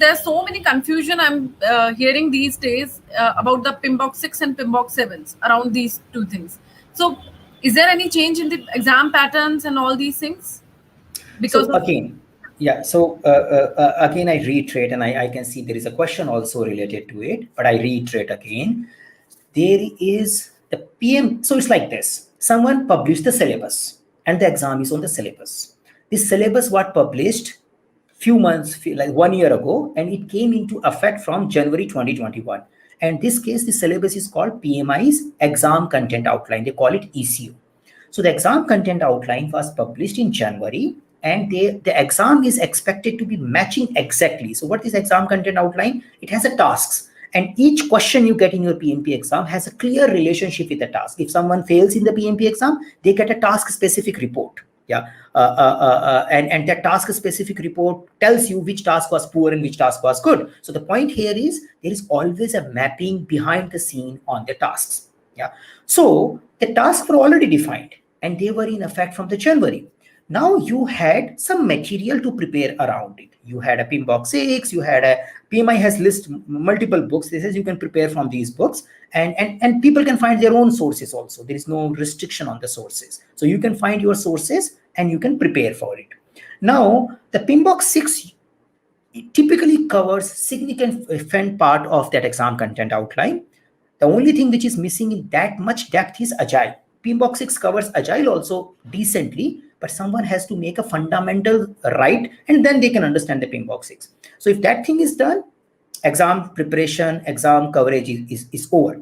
there's so many confusion I'm hearing these days about the PMBOK 6 and PMBOK 7s around these two things. So is there any change in the exam patterns and all these things? Because so again, yeah. So again, I reiterate, and I can see there is a question also related to it, but I reiterate again, there is the PM. So it's like this: someone published the syllabus, and the exam is on the syllabus. This syllabus was published few months, like 1 year ago, and it came into effect from January 2021. And this case, the syllabus is called PMI's Exam Content Outline. They call it ECO. So the exam content outline was published in January, and the exam is expected to be matching exactly. So what is exam content outline? It has a tasks, and each question you get in your PMP exam has a clear relationship with the task. If someone fails in the PMP exam, they get a task specific report. Yeah, and that task specific report tells you which task was poor and which task was good. So the point here is there is always a mapping behind the scene on the tasks. Yeah, so the tasks were already defined and they were in effect from the January. Now you had some material to prepare around it. You had a PMBOK 6, you had a PMI has list multiple books. This is you can prepare from these books, and people can find their own sources also. There is no restriction on the sources. So you can find your sources and you can prepare for it. Now the PMBOK 6 typically covers significant part of that exam content outline. The only thing which is missing in that much depth is Agile. PMBOK 6 covers Agile also decently, but someone has to make a fundamental right, and then they can understand the PMBOK 6. So if that thing is done, exam preparation, exam coverage is over.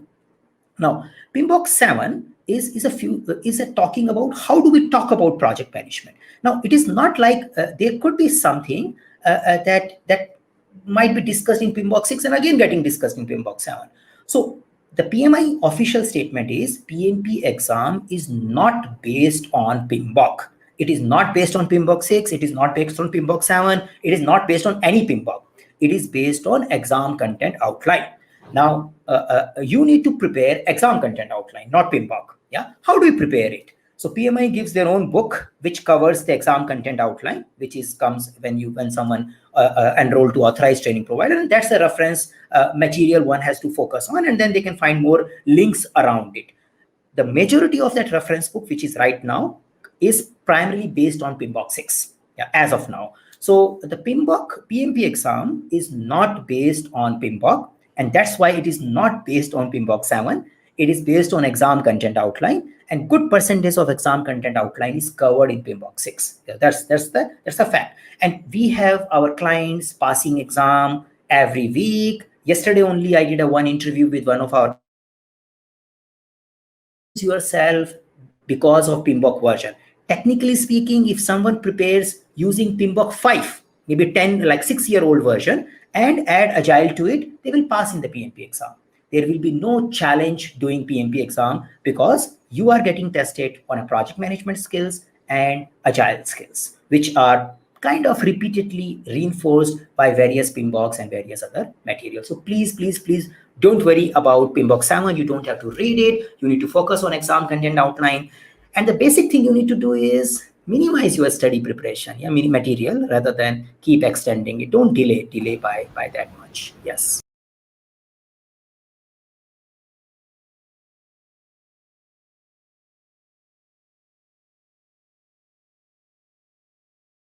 Now, PMBOK 7 is talking about how do we talk about project management. Now, it is not like there could be something that might be discussed in PMBOK 6 and again getting discussed in PMBOK 7. So the PMI official statement is PMP exam is not based on PMBOK. It is not based on PMBOK 6. It is not based on PMBOK 7. It is not based on any PMBOK. It is based on exam content outline. Now, you need to prepare exam content outline, not PMBOK. Yeah. How do we prepare it? So PMI gives their own book which covers the exam content outline, which comes when someone enroll to authorized training provider, and that's the reference material one has to focus on, and then they can find more links around it. The majority of that reference book, which is right now, is primarily based on PMBOK 6, yeah, as of now. So the PMP exam is not based on PMBOK, and that's why it is not based on PMBOK 7. It is based on exam content outline, and good percentage of exam content outline is covered in PMBOK 6. Yeah, that's the fact. And we have our clients passing exam every week. Yesterday only I did one interview with one of our yourself because of PMBOK version. Technically speaking, if someone prepares using PMBOK 5, maybe 10, like 6-year-old version, and add Agile to it, they will pass in the PMP exam. There will be no challenge doing PMP exam because you are getting tested on a project management skills and Agile skills, which are kind of repeatedly reinforced by various PMBOKs and various other materials. So please don't worry about PMBOK 7. You don't have to read it. You need to focus on exam content outline. And the basic thing you need to do is minimize your study preparation, yeah, material, rather than keep extending it. Don't delay by that much. Yes.